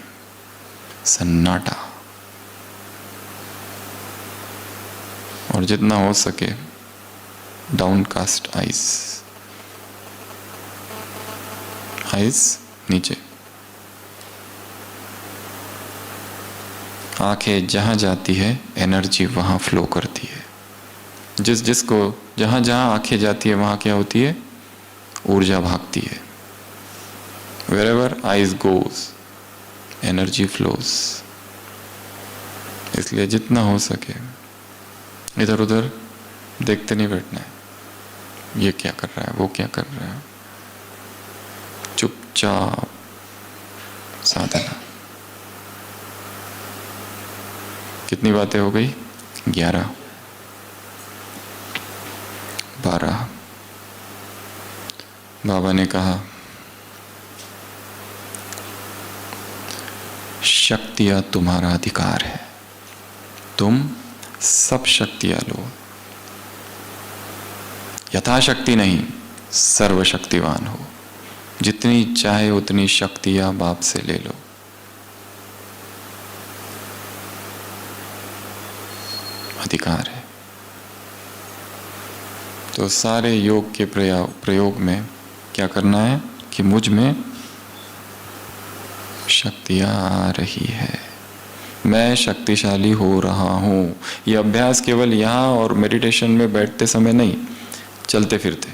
सन्नाटा। और जितना हो सके डाउनकास्ट आइज, आइज नीचे। आंखें जहां जाती है एनर्जी वहां फ्लो करती है। जिसको जहां जहां आंखें जाती है वहां क्या होती है? ऊर्जा भागती है। Wherever eyes goes, energy flows. इसलिए जितना हो सके इधर उधर देखते नहीं बैठना है, ये क्या कर रहा है, वो क्या कर रहा है। चुपचाप साधना। कितनी बातें हो गई? 11, 12। बाबा ने कहा शक्तियां तुम्हारा अधिकार है, तुम सब शक्तियां लो, यथाशक्ति नहीं, सर्वशक्तिवान हो। जितनी चाहे उतनी शक्तियां बाप से ले लो। अधिकार है। तो सारे योग के प्रयोग में क्या करना है कि मुझ में शक्तियां आ रही है, मैं शक्तिशाली हो रहा हूं। यह अभ्यास केवल यहाँ और मेडिटेशन में बैठते समय नहीं, चलते फिरते,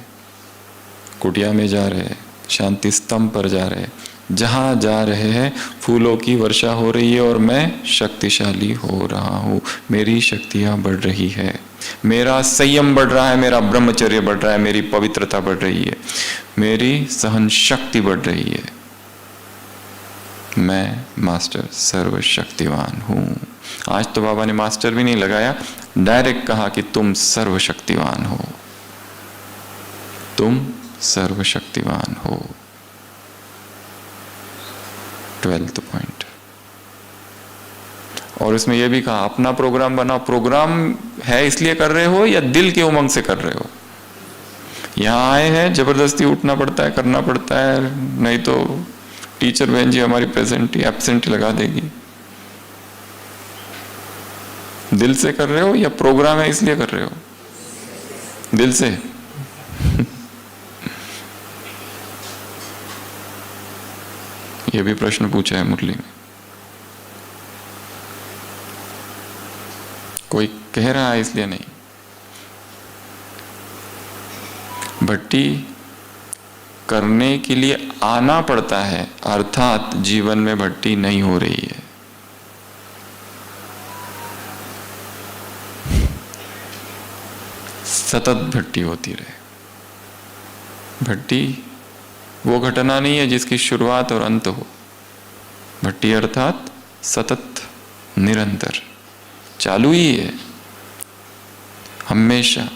कुटिया में जा रहे, शांति स्तंभ पर जा रहे, जहां जा रहे हैं फूलों की वर्षा हो रही है और मैं शक्तिशाली हो रहा हूं। मेरी शक्तियां बढ़ रही है, मेरा संयम बढ़ रहा है, मेरा ब्रह्मचर्य बढ़ रहा है, मेरी पवित्रता बढ़ रही है, मेरी सहन शक्ति बढ़ रही है। मैं मास्टर सर्वशक्तिवान हूं। आज तो बाबा ने मास्टर भी नहीं लगाया, डायरेक्ट कहा कि तुम सर्वशक्तिवान हो, तुम सर्वशक्तिवान हो। 12th point. और इसमें यह भी कहा अपना प्रोग्राम बनाओ। प्रोग्राम है इसलिए कर रहे हो या दिल के उमंग से कर रहे हो? यहां आए हैं, जबरदस्ती उठना पड़ता है, करना पड़ता है, नहीं तो टीचर बहन जी हमारी प्रेजेंट ही एब्सेंट लगा देगी। दिल से कर रहे हो या प्रोग्राम है इसलिए कर रहे हो? दिल से। यह भी प्रश्न पूछा है मुरली में। कोई कह रहा है इसलिए नहीं। भट्टी करने के लिए आना पड़ता है, अर्थात जीवन में भट्टी नहीं हो रही है। सतत भट्टी होती रहे। भट्टी वो घटना नहीं है जिसकी शुरुआत और अंत हो। भट्टी अर्थात सतत, निरंतर चालू ही है हमेशा।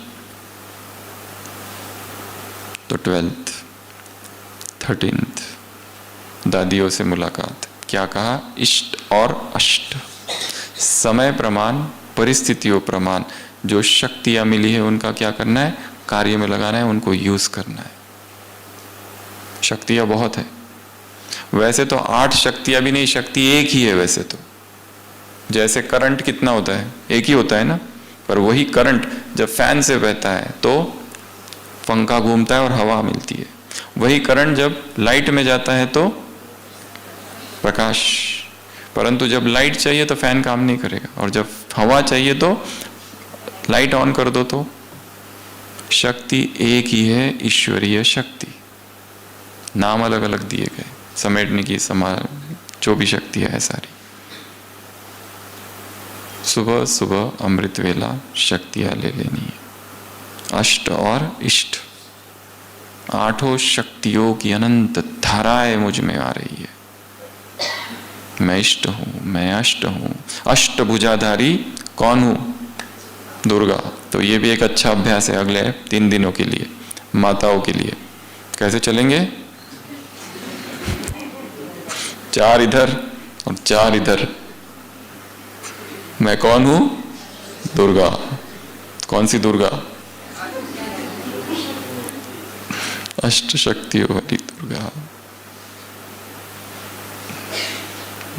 तो 12th 13th दादियों से मुलाकात। क्या कहा? इष्ट और अष्ट, समय प्रमाण, परिस्थितियों प्रमाण, जो शक्तियां मिली है उनका क्या करना है? कार्य में लगाना है, उनको यूज करना है। शक्तियां बहुत है, वैसे तो 8 शक्तियां भी नहीं, शक्ति एक ही है वैसे तो। जैसे करंट कितना होता है? एक ही होता है ना। पर वही करंट जब फैन से बहता है तो पंखा घूमता है और हवा मिलती है। वही करंट जब लाइट में जाता है तो प्रकाश। परंतु जब लाइट चाहिए तो फैन काम नहीं करेगा, और जब हवा चाहिए तो लाइट ऑन कर दो। तो शक्ति एक ही है, ईश्वरीय शक्ति। नाम अलग अलग दिए गए, समेटने की जो भी शक्तियां है सारी। सुबह सुबह अमृत वेला शक्तियां ले लेनी है। अष्ट और इष्ट, 8 शक्तियों की अनंत धाराएं मुझ में आ रही है। मैं इष्ट हूं, मैं अष्ट हूं। अष्टभुजाधारी कौन हूं? दुर्गा। तो ये भी एक अच्छा अभ्यास है अगले 3 दिनों के लिए, माताओं के लिए। कैसे चलेंगे? 4 इधर और 4 इधर। मैं कौन हूं? दुर्गा। कौन सी दुर्गा? अष्ट शक्तियों वाली दुर्गा।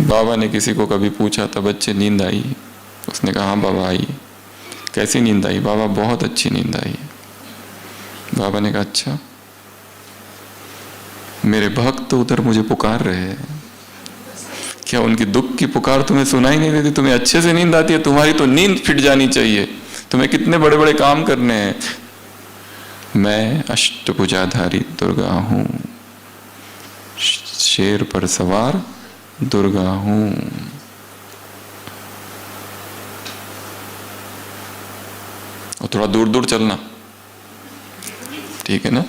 बाबा ने किसी को कभी पूछा था, बच्चे नींद आई? उसने कहा हाँ बाबा आई। कैसी नींद आई? बाबा बहुत अच्छी नींद आई। बाबा ने कहा अच्छा, मेरे भक्त तो उधर मुझे पुकार रहे हैं, क्या उनकी दुख की पुकार तुम्हें सुनाई नहीं देती? तुम्हें अच्छे से नींद आती है? तुम्हारी तो नींद फिट जानी चाहिए, तुम्हें कितने बड़े बड़े काम करने हैं। मैं अष्टभुजाधारी दुर्गा हूं, शेर पर सवार दुर्गा हूं। और थोड़ा दूर दूर चलना, ठीक है ना?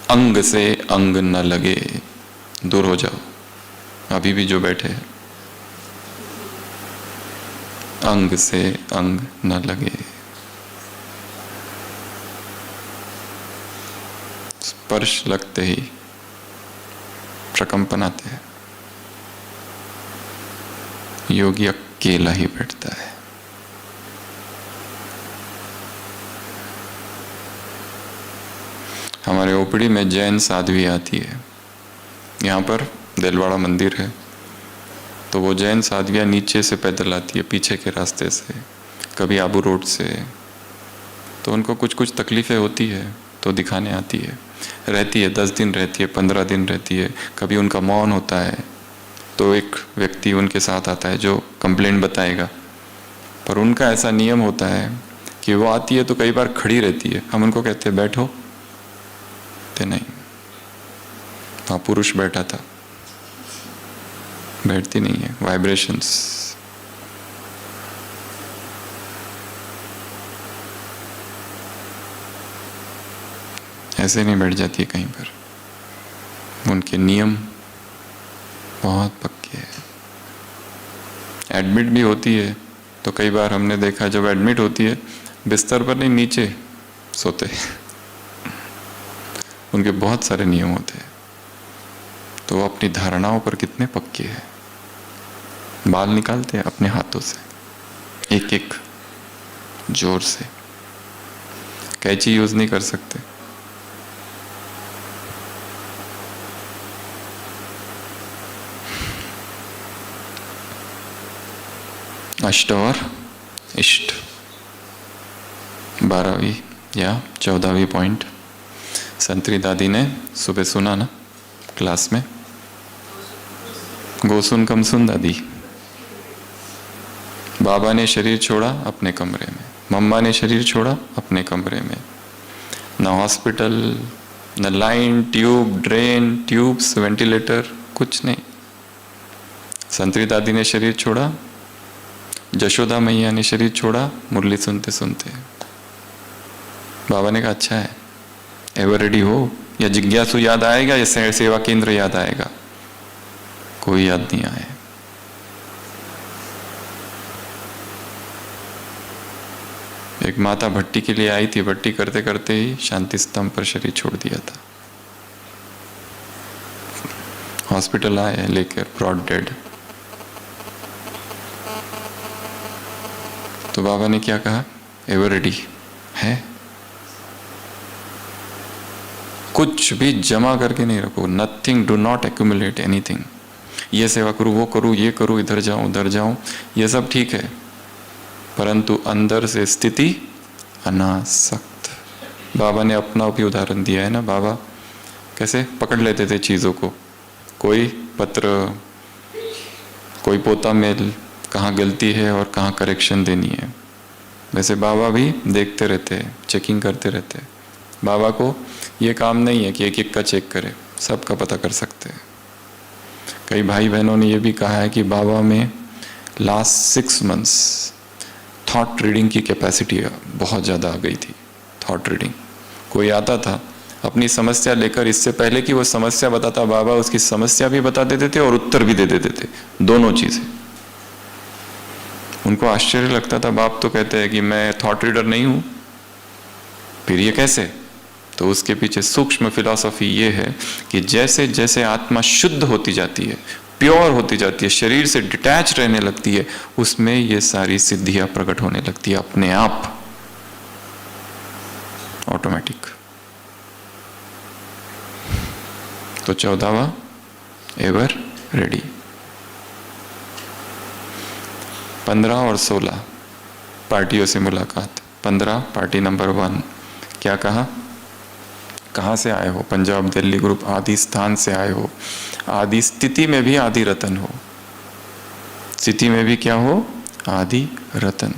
अंग से अंग न लगे, दूर हो जाओ, अभी भी जो बैठे हैं अंग से अंग न लगे। स्पर्श लगते ही प्रकंपन आते हैं। योगी अकेला ही बैठता है। हमारे ओपड़ी में जैन साध्वी आती है। यहाँ पर दिलवाड़ा मंदिर है, तो वो जैन साध्वियाँ नीचे से पैदल आती है, पीछे के रास्ते से, कभी आबू रोड से। तो उनको कुछ कुछ तकलीफ़ें होती है तो दिखाने आती है, रहती है, 10 दिन रहती है, 15 दिन रहती है। कभी उनका मौन होता है तो एक व्यक्ति उनके साथ आता है जो कंप्लेंट बताएगा। पर उनका ऐसा नियम होता है कि वो आती है तो कई बार खड़ी रहती है। हम उनको कहते हैं बैठो, तो नहीं, वहाँ पुरुष बैठा था, बैठती नहीं है, वाइब्रेशंस। ऐसे नहीं बैठ जाती है कहीं पर। उनके नियम बहुत पक्के हैं। एडमिट भी होती है तो कई बार हमने देखा, जब एडमिट होती है बिस्तर पर नहीं, नीचे सोते उनके बहुत सारे नियम होते हैं। तो वो अपनी धारणाओं पर कितने पक्के हैं। बाल निकालते हैं अपने हाथों से, एक एक जोर से, कैंची यूज नहीं कर सकते। अष्ट और इष्ट, 12वीं या 14वीं पॉइंट संतरी दादी ने सुबह सुना ना क्लास में। गोसुन कमसुन दादी। बाबा ने शरीर छोड़ा अपने कमरे में, मम्मा ने शरीर छोड़ा अपने कमरे में। न हॉस्पिटल, न line, tube, drain, tubes, ventilator, कुछ नहीं। संतरी दादी ने शरीर छोड़ा, जशोदा मैया ने शरीर छोड़ा, मुरली सुनते सुनते। बाबा ने कहा अच्छा है, एवर रेडी हो, या जिज्ञासु याद आएगा या सेवा केंद्र याद आएगा? कोई याद नहीं आए। एक माता भट्टी के लिए आई थी, भट्टी करते करते ही शांति स्तंभ पर शरीर छोड़ दिया था। हॉस्पिटल आए लेकर, ब्रॉड डेड। तो बाबा ने क्या कहा? एवर रेडी है। कुछ भी जमा करके नहीं रखो, nothing, do not accumulate anything. ये सेवा करूँ, वो करूँ, ये करूँ, इधर जाऊं, उधर जाऊं, ये सब ठीक है, परंतु अंदर से स्थिति अनासक्त। बाबा ने अपना भी उदाहरण दिया है ना। बाबा कैसे पकड़ लेते थे चीज़ों को, कोई पत्र, कोई पोता मेल, कहाँ गलती है और कहाँ करेक्शन देनी है। वैसे बाबा भी देखते रहते हैं, चेकिंग करते रहते हैं। बाबा को ये काम नहीं है कि एक एक का चेक करे, सबका पता कर सकते हैं। कई भाई बहनों ने ये भी कहा है कि बाबा में लास्ट 6 मंथ्स थॉट रीडिंग की कैपेसिटी बहुत ज़्यादा आ गई थी। थॉट रीडिंग, कोई आता था अपनी समस्या लेकर, इससे पहले कि वो समस्या बताता, बाबा उसकी समस्या भी बता देते थे और उत्तर भी दे देते थे, दोनों चीज़ें। उनको आश्चर्य लगता था, बाप तो कहते हैं कि मैं थॉट रीडर नहीं हूँ, फिर ये कैसे? तो उसके पीछे सूक्ष्म फिलॉसफी ये है कि जैसे जैसे आत्मा शुद्ध होती जाती है, प्योर होती जाती है, शरीर से डिटैच रहने लगती है, उसमें ये सारी सिद्धियां प्रकट होने लगती है अपने आप, ऑटोमेटिक। तो 14वां एवर रेडी। 15 और 16 पार्टियों से मुलाकात। 15 पार्टी नंबर 1, क्या कहा? कहाँ से आए हो? पंजाब, दिल्ली ग्रुप, आदि स्थान से आए हो। आदि स्थिति में भी आदि रतन हो, स्थिति में भी क्या हो? आदि रतन।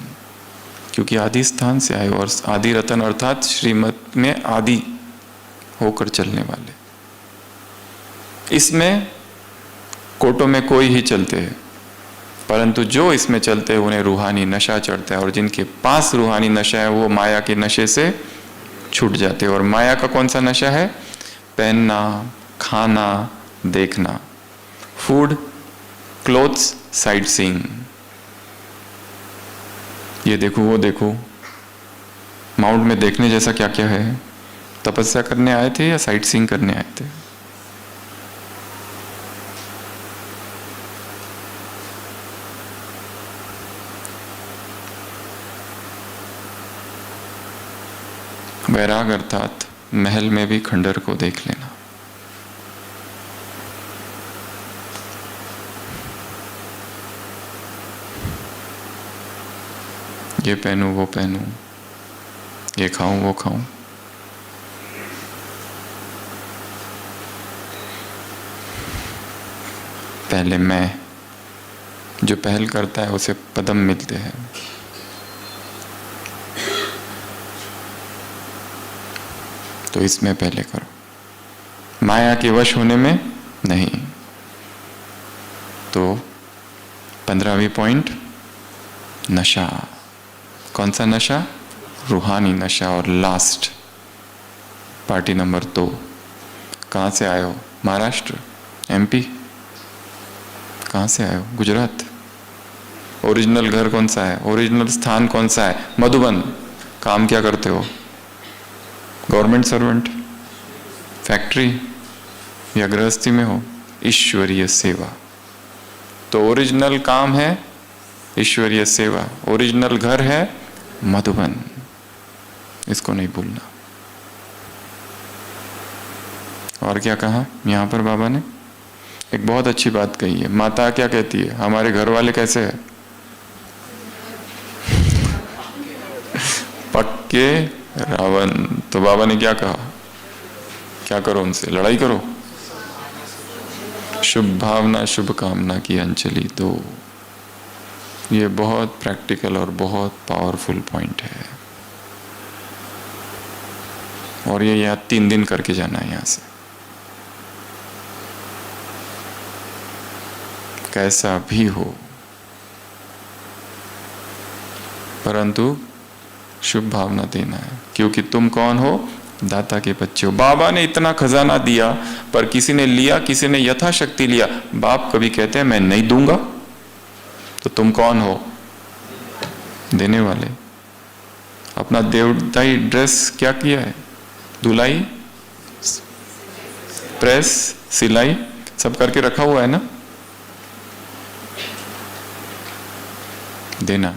क्योंकि आदि स्थान से आए हो, और आदि रतन अर्थात श्रीमत में आदि होकर चलने वाले। इसमें कोटों में कोई ही चलते हैं, परंतु जो इसमें चलते हैं उन्हें रूहानी नशा चढ़ता है, और जिनके पास रूहानी नशा है वो माया के नशे से छूट जाते हैं। और माया का कौन सा नशा है? पहनना, खाना, देखना, फूड, क्लोथ्स, साइट सीइंग, ये देखो वो देखो। माउंट में देखने जैसा क्या क्या है? तपस्या करने आए थे या साइट सीइंग करने आए थे? वैराग अर्थात महल में भी खंडर को देख लेना। ये पहनूं वो पहनूं, ये खाऊं वो खाऊं। पहले मैं, जो पहल करता है उसे पदम मिलते हैं। तो इसमें पहले करो, माया के वश होने में नहीं। तो 15वीं पॉइंट, नशा। कौन सा नशा? रूहानी नशा। और लास्ट पार्टी नंबर 2, कहाँ से आए हो? महाराष्ट्र, MP? कहाँ से आए हो? गुजरात। ओरिजिनल घर कौन सा है? ओरिजिनल स्थान कौन सा है? मधुबन। काम क्या करते हो? गवर्नमेंट सर्वेंट, फैक्ट्री या गृहस्थी में हो? ईश्वरीय सेवा। तो ओरिजिनल काम है ईश्वरीय सेवा, ओरिजिनल घर है मधुबन। इसको नहीं भूलना। और क्या कहा यहां पर बाबा ने? एक बहुत अच्छी बात कही है। माता क्या कहती है? हमारे घर वाले कैसे हैं? पक्के रावण। तो बाबा ने क्या कहा? क्या करो उनसे? लड़ाई करो। शुभ भावना शुभ कामना की अंजलि दो। ये बहुत प्रैक्टिकल और बहुत पावरफुल पॉइंट है। और ये याद 3 दिन करके जाना है यहां से। कैसा भी हो, परंतु शुभ भावना देना है, क्योंकि तुम कौन हो? दाता के बच्चे हो। बाबा ने इतना खजाना दिया, पर किसी ने लिया, किसी ने यथाशक्ति लिया। बाप कभी कहते हैं मैं नहीं दूंगा? तो तुम कौन हो? देने वाले। अपना देवदाई ड्रेस क्या किया है? धुलाई, प्रेस, सिलाई सब करके रखा हुआ है ना? देना।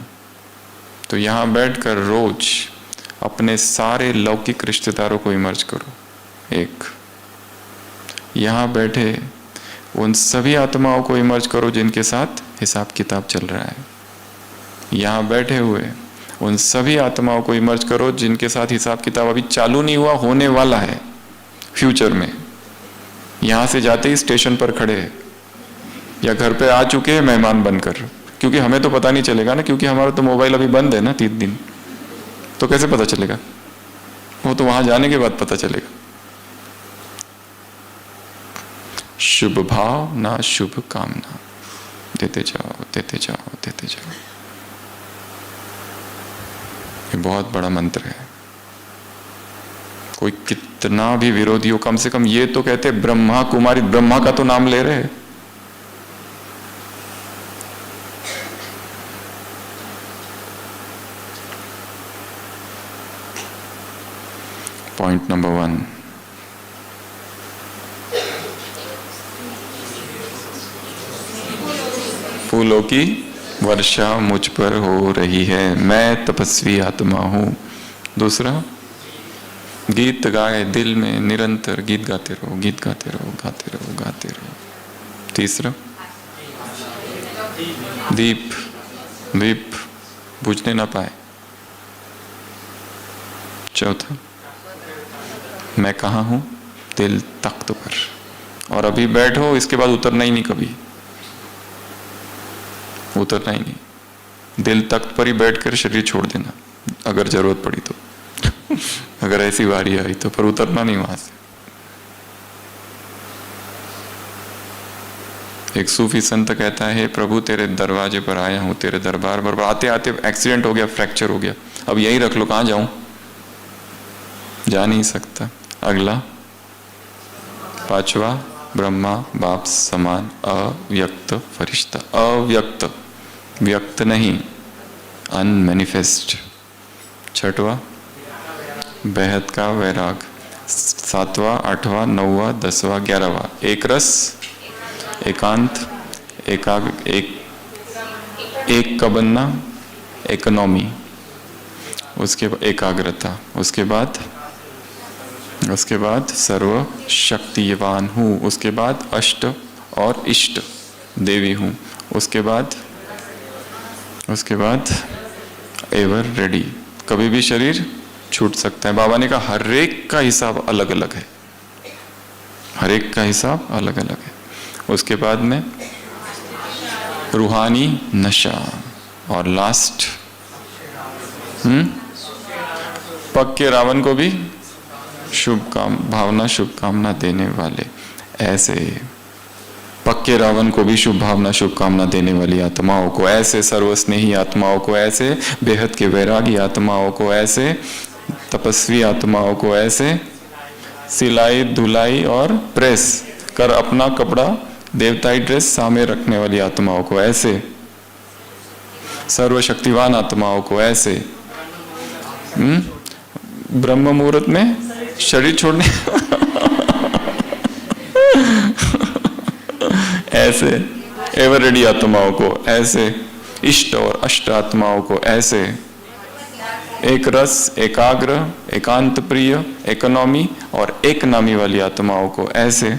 तो यहां बैठकर रोज अपने सारे लौकिक रिश्तेदारों को इमर्ज करो। एक यहां बैठे उन सभी आत्माओं को इमर्ज करो जिनके साथ हिसाब किताब चल रहा है। यहां बैठे हुए उन सभी आत्माओं को इमर्ज करो जिनके साथ हिसाब किताब अभी चालू नहीं हुआ, होने वाला है फ्यूचर में। यहां से जाते ही स्टेशन पर खड़े हैं या घर पे आ चुके हैं मेहमान बनकर, क्योंकि हमें तो पता नहीं चलेगा ना, क्योंकि हमारा तो मोबाइल अभी बंद है ना 3 दिन। तो कैसे पता चलेगा? वो तो वहां जाने के बाद पता चलेगा। शुभ भाव ना शुभ कामना, देते जाओ देते जाओ देते जाओ। ये बहुत बड़ा मंत्र है। कोई कितना भी विरोधी हो, कम से कम ये तो कहते ब्रह्मा कुमारी, ब्रह्मा का तो नाम ले रहे हैं। पॉइंट नंबर 1, फूलों की वर्षा मुझ पर हो रही है, मैं तपस्वी आत्मा हूं। दूसरा, गीत गाए दिल में निरंतर, गीत गाते रहो, गीत गाते रहो, गाते रहो, गाते रहो। तीसरा, दीप दीप बुझने ना पाए। चौथा, मैं कहाँ हूं? दिल तख्त पर। और अभी बैठो, इसके बाद उतरना ही नहीं, कभी उतरना ही नहीं। दिल तख्त पर ही बैठकर शरीर छोड़ देना अगर जरूरत पड़ी तो अगर ऐसी बारी आई तो, पर उतरना नहीं वहां से। एक सूफी संत कहता है, प्रभु तेरे दरवाजे पर आया हूं, तेरे दरबार पर। आते आते एक्सीडेंट हो गया, फ्रैक्चर हो गया, अब यही रख लो, कहां जाऊं? जा नहीं सकता। अगला, 5वां, ब्रह्मा बाप समान, अव्यक्त फरिश्ता, अव्यक्त, व्यक्त नहीं, अनमैनिफेस्ट। छठवा बेहद का वैराग, सातवां, आठवां, नौवां, 10वां, 11वां एक रस, एकांत, एक का बनना, इकोनॉमी, उसके बाद एकाग्रता, उसके बाद सर्व शक्तिवान हूँ, उसके बाद अष्ट और इष्ट देवी हूँ, उसके बाद एवर रेडी, कभी भी शरीर छूट सकता है। बाबा ने कहा हर एक का हिसाब अलग अलग है, हर एक का हिसाब अलग अलग है। उसके बाद में रूहानी नशा, और लास्ट पक्के रावण को भी शुभकामना देने वाले, ऐसे पक्के रावण को भी शुभ भावना शुभकामना देने वाली आत्माओं को, ऐसे सर्वस्नेही आत्माओं को, ऐसे बेहद के वैरागी आत्माओं को, ऐसे तपस्वी आत्माओं को, ऐसे सिलाई धुलाई और प्रेस कर अपना कपड़ा देवताई ड्रेस सामने रखने वाली आत्माओं को, ऐसे सर्वशक्तिवान आत्माओं को, ऐसे ब्रह्म मुहूर्त में शरीर छोड़ने ऐसे एवर रेडी आत्माओं को, ऐसे इष्ट और अष्ट आत्माओं को, ऐसे एक रस, एकाग्र, एकांत प्रिय, इकोनॉमी और एक नामी वाली आत्माओं को, ऐसे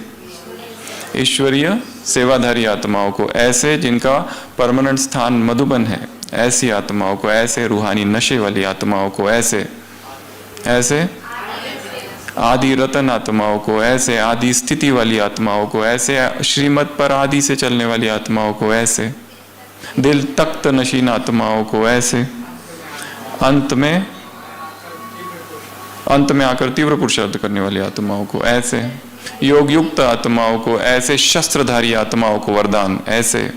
ईश्वरीय सेवाधारी आत्माओं को, ऐसे जिनका परमानेंट स्थान मधुबन है, ऐसी आत्माओं को, ऐसे रूहानी नशे वाली आत्माओं को, ऐसे आदि रतन आत्माओं को, ऐसे आदि स्थिति वाली आत्माओं को, ऐसे श्रीमत पर आदि से चलने वाली आत्माओं को, ऐसे दिल तख्त नशीन आत्माओं को, ऐसे अंत में आकर तीव्र पुरुषार्थ करने वाली आत्माओं को, ऐसे योग युक्त आत्माओं को, ऐसे शस्त्रधारी आत्माओं को वरदान, ऐसे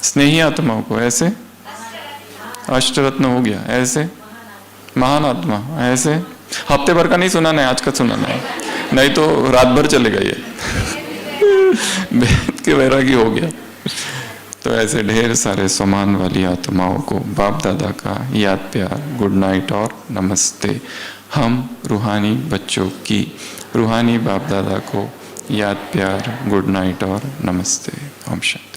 स्नेही आत्माओं को, ऐसे अष्टरत्न हो गया, ऐसे महान आत्मा, ऐसे हफ्ते भर का नहीं सुनाना है, आज का सुनाना है, नहीं तो रात भर चलेगा ये बेहद के वैरागी हो गया। तो ऐसे ढेर सारे समान वाली आत्माओं को बाप दादा का याद प्यार, गुड नाइट और नमस्ते। हम रूहानी बच्चों की रूहानी बाप दादा को याद प्यार, गुड नाइट और नमस्ते। ओम शांति।